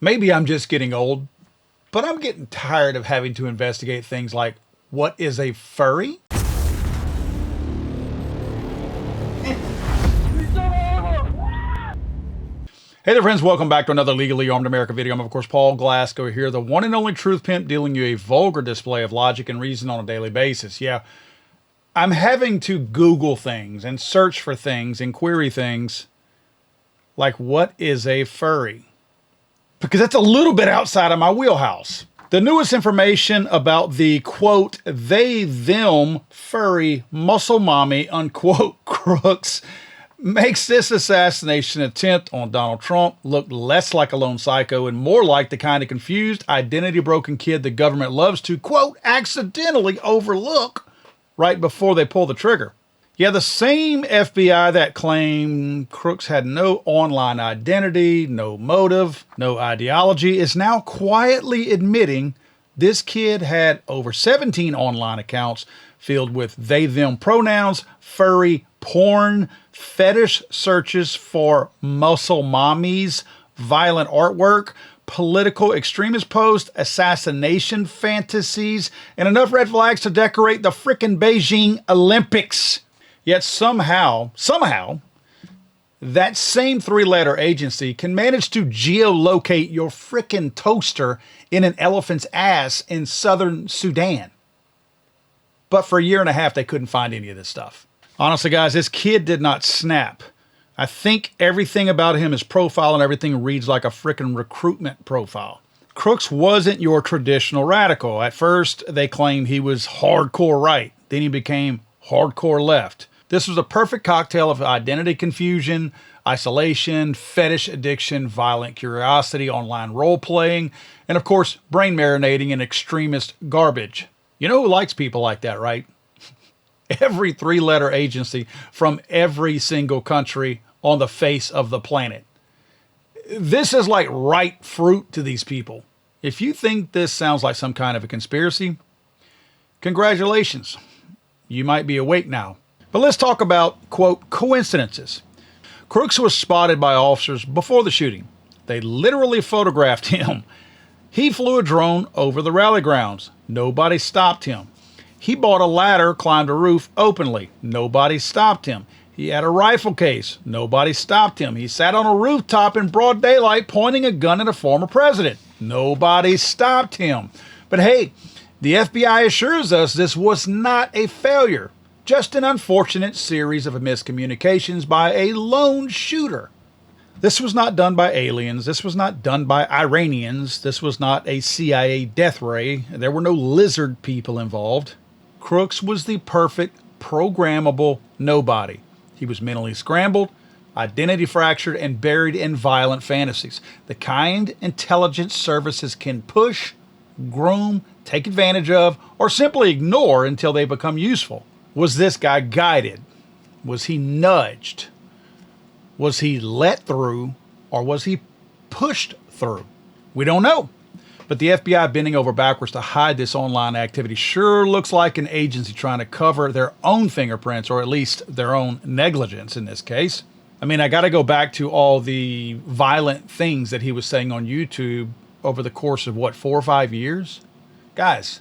Maybe I'm just getting old, but I'm getting tired of having to investigate things like, what is a furry? Hey there friends, welcome back to another Legally Armed America video. I'm of course Paul Glasgow here, the one and only truth pimp dealing you a vulgar display of logic and reason on a daily basis. Yeah, I'm having to Google things and search for things and query things like, what is a furry? Because that's a little bit outside of my wheelhouse. The newest information about the, quote, they, them, furry, muscle mommy, unquote, Crooks makes this assassination attempt on Donald Trump look less like a lone psycho and more like the kind of confused, identity-broken kid the government loves to, quote, accidentally overlook right before they pull the trigger. Yeah, the same FBI that claimed Crooks had no online identity, no motive, no ideology, is now quietly admitting this kid had over 17 online accounts filled with they, them pronouns, furry porn, fetish searches for muscle mommies, violent artwork, political extremist posts, assassination fantasies, and enough red flags to decorate the frickin' Beijing Olympics. Yet somehow, that same three-letter agency can manage to geolocate your frickin' toaster in an elephant's ass in southern Sudan. But for a year and a half, they couldn't find any of this stuff. Honestly, guys, this kid did not snap. I think everything about him, his profile and everything, reads like a frickin' recruitment profile. Crooks wasn't your traditional radical. At first, they claimed he was hardcore right. Then he became hardcore left. This was a perfect cocktail of identity confusion, isolation, fetish addiction, violent curiosity, online role-playing, and of course, brain marinating in extremist garbage. You know who likes people like that, right? Every three-letter agency from every single country on the face of the planet. This is like ripe fruit to these people. If you think this sounds like some kind of a conspiracy, congratulations. You might be awake now. But let's talk about, quote, coincidences. Crooks was spotted by officers before the shooting. They literally photographed him. He flew a drone over the rally grounds. Nobody stopped him. He bought a ladder, climbed a roof openly. Nobody stopped him. He had a rifle case. Nobody stopped him. He sat on a rooftop in broad daylight pointing a gun at a former president. Nobody stopped him. But hey, the FBI assures us this was not a failure. Just an unfortunate series of miscommunications by a lone shooter. This was not done by aliens. This was not done by Iranians. This was not a CIA death ray. There were no lizard people involved. Crooks was the perfect, programmable nobody. He was mentally scrambled, identity fractured, and buried in violent fantasies. The kind intelligence services can push, groom, take advantage of, or simply ignore until they become useful. Was this guy guided? Was he nudged? Was he let through, or was he pushed through? We don't know. But the FBI bending over backwards to hide this online activity sure looks like an agency trying to cover their own fingerprints, or at least their own negligence in this case. I mean, I got to go back to all the violent things that he was saying on YouTube over the course of, what, 4 or 5 years? Guys,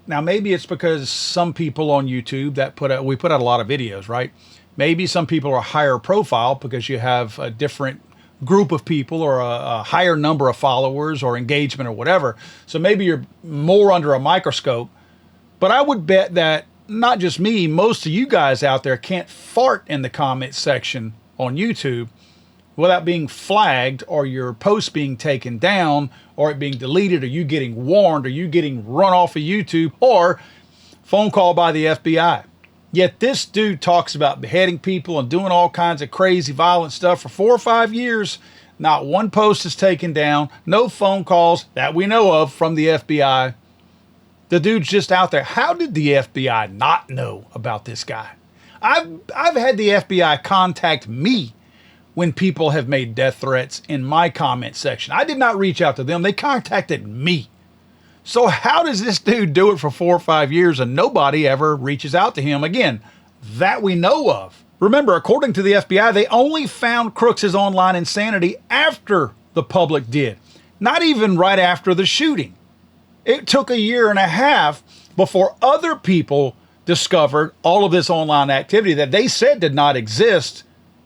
now maybe it's because some people on YouTube that we put out a lot of videos, right? Maybe some people are higher profile because you have a different group of people or a higher number of followers or engagement or whatever. So maybe you're more under a microscope. But I would bet that not just me, most of you guys out there can't fart in the comment section on YouTube without being flagged, or your post being taken down, or it being deleted, or you getting warned, or you getting run off of YouTube, or phone call by the FBI. Yet this dude talks about beheading people and doing all kinds of crazy violent stuff for 4 or 5 years. Not one post is taken down, no phone calls that we know of from the FBI. The dude's just out there. How did the FBI not know about this guy? I've had the FBI contact me when people have made death threats in my comment section. I did not reach out to them. They contacted me. So how does this dude do it for 4 or 5 years and nobody ever reaches out to him again that we know of? Remember, according to the FBI, they only found Crooks' online insanity after the public did. Not even right after the shooting. It took 1.5 years before other people discovered all of this online activity that they said did not exist.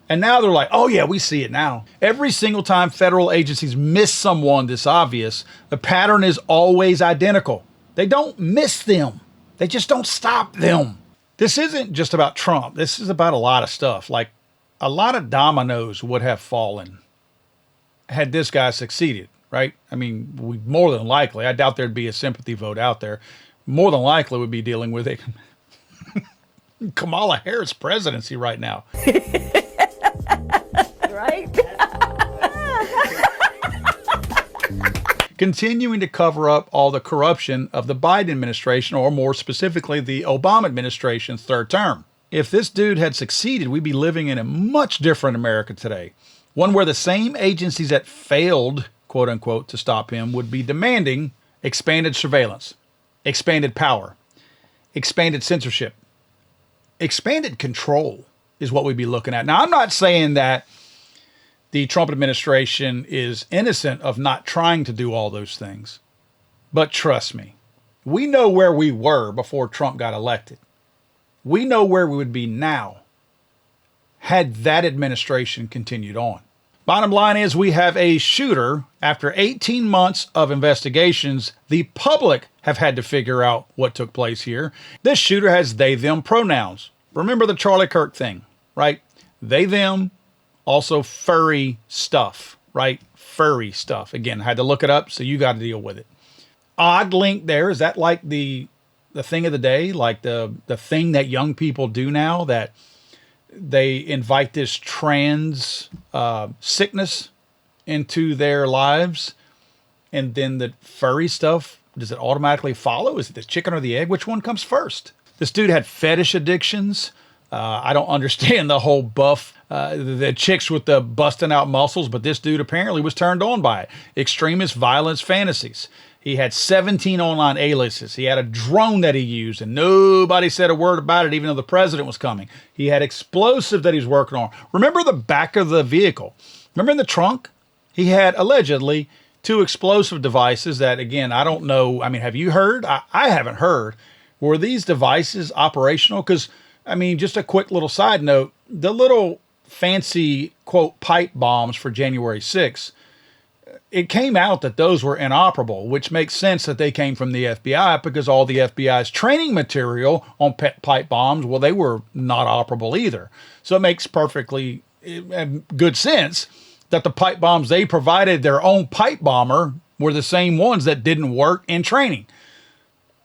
And now they're like, oh yeah, we see it now. Every single time federal agencies miss someone this obvious, the pattern is always identical. They don't miss them. They just don't stop them. This isn't just about Trump. This is about a lot of stuff. Like, a lot of dominoes would have fallen had this guy succeeded, right? I mean, we more than likely, I doubt there'd be a sympathy vote out there. More than likely would be dealing with a Kamala Harris presidency right now. Right? Continuing to cover up all the corruption of the Biden administration, or more specifically, the Obama administration's third term. If this dude had succeeded, we'd be living in a much different America today. One where the same agencies that failed, quote unquote, to stop him would be demanding expanded surveillance, expanded power, expanded censorship, expanded control is what we'd be looking at. Now, I'm not saying that the Trump administration is innocent of not trying to do all those things. But trust me, we know where we were before Trump got elected. We know where we would be now had that administration continued on. Bottom line is we have a shooter. After 18 months of investigations, the public have had to figure out what took place here. This shooter has they, them pronouns. Remember the Charlie Kirk thing, right? They, them, also furry stuff, right? Furry stuff. Again, I had to look it up, so you got to deal with it. Odd link there. Is that like the thing of the day? Like the thing that young people do now, that they invite this trans sickness into their lives, and then the furry stuff, does it automatically follow? Is it the chicken or the egg? Which one comes first? This dude had fetish addictions. I don't understand the whole buff, the chicks with the busting out muscles, but this dude apparently was turned on by it. Extremist violence fantasies. He had 17 online aliases. He had a drone that he used, and nobody said a word about it, even though the president was coming. He had explosive that he's working on. Remember the back of the vehicle? Remember in the trunk? He had allegedly 2 explosive devices that, again, I don't know. I mean, have you heard? I haven't heard. Were these devices operational? Because, I mean, just a quick little side note, the little fancy, quote, pipe bombs for January 6th, it came out that those were inoperable, which makes sense that they came from the FBI, because all the FBI's training material on pipe bombs, well, they were not operable either. So it makes perfectly good sense that the pipe bombs they provided their own pipe bomber were the same ones that didn't work in training.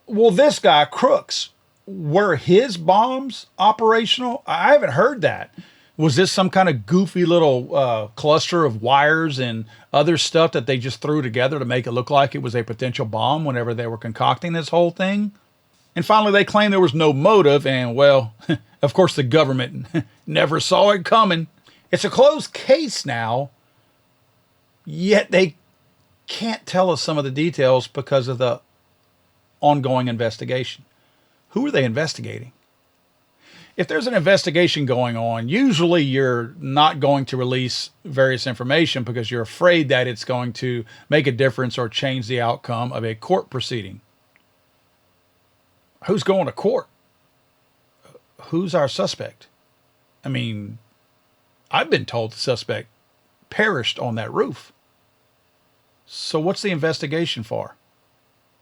Well, this guy, Crooks, were his bombs operational? I haven't heard that. Was this some kind of goofy little cluster of wires and other stuff that they just threw together to make it look like it was a potential bomb whenever they were concocting this whole thing? And finally, they claim there was no motive, and well, of course the government never saw it coming. It's a closed case now, yet they can't tell us some of the details because of the ongoing investigation. Who are they investigating? If there's an investigation going on, usually you're not going to release various information because you're afraid that it's going to make a difference or change the outcome of a court proceeding. Who's going to court? Who's our suspect? I mean, I've been told the suspect perished on that roof. So what's the investigation for?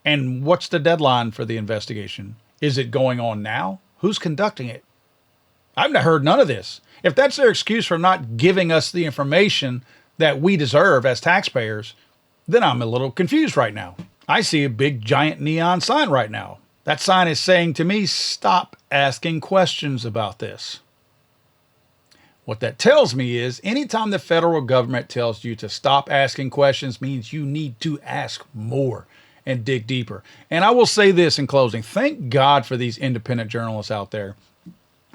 And what's the deadline for the investigation? Is it going on now? Who's conducting it? I've not heard none of this. If that's their excuse for not giving us the information that we deserve as taxpayers, then I'm a little confused right now. I see a big giant neon sign right now. That sign is saying to me, stop asking questions about this. What that tells me is anytime the federal government tells you to stop asking questions means you need to ask more and dig deeper. And I will say this in closing. Thank God for these independent journalists out there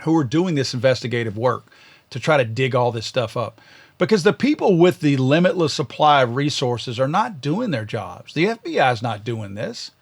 who are doing this investigative work to try to dig all this stuff up. Because the people with the limitless supply of resources are not doing their jobs. The FBI is not doing this.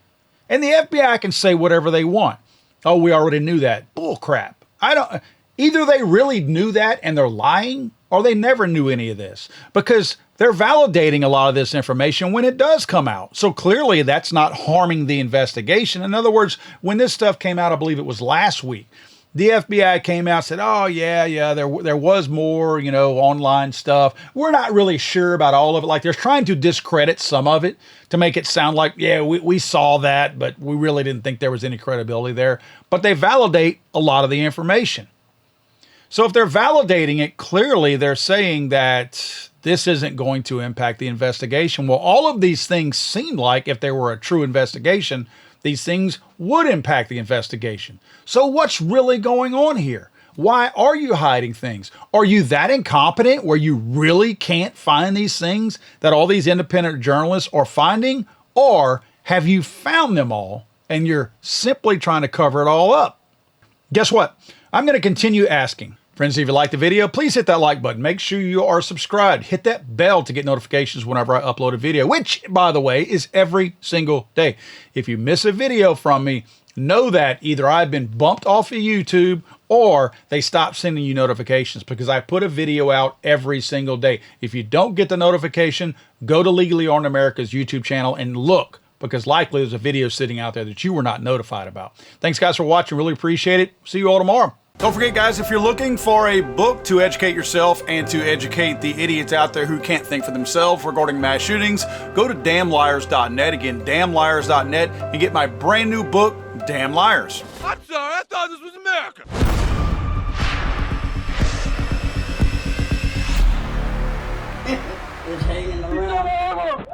And the FBI can say whatever they want. Oh, we already knew that. Bull crap. Either they really knew that and they're lying, or they never knew any of this, because they're validating a lot of this information when it does come out. So clearly that's not harming the investigation. In other words, when this stuff came out, I believe it was last week, the FBI came out and said, oh, yeah, there was more, online stuff. We're not really sure about all of it. Like, they're trying to discredit some of it to make it sound like, yeah, we saw that, but we really didn't think there was any credibility there. But they validate a lot of the information. So if they're validating it, clearly they're saying that this isn't going to impact the investigation. Well, all of these things seem like, if there were a true investigation, these things would impact the investigation. So what's really going on here? Why are you hiding things? Are you that incompetent where you really can't find these things that all these independent journalists are finding? Or have you found them all and you're simply trying to cover it all up? Guess what? I'm going to continue asking. Friends, if you like the video, please hit that like button. Make sure you are subscribed. Hit that bell to get notifications whenever I upload a video, which, by the way, is every single day. If you miss a video from me, know that either I've been bumped off of YouTube or they stopped sending you notifications, because I put a video out every single day. If you don't get the notification, go to Legally Armed America's YouTube channel and look, because likely there's a video sitting out there that you were not notified about. Thanks, guys, for watching. Really appreciate it. See you all tomorrow. Don't forget, guys, if you're looking for a book to educate yourself and to educate the idiots out there who can't think for themselves regarding mass shootings, go to damnliars.net. Again, damnliars.net, and get my brand new book, Damn Liars. I'm sorry, I thought this was America. It's hanging around.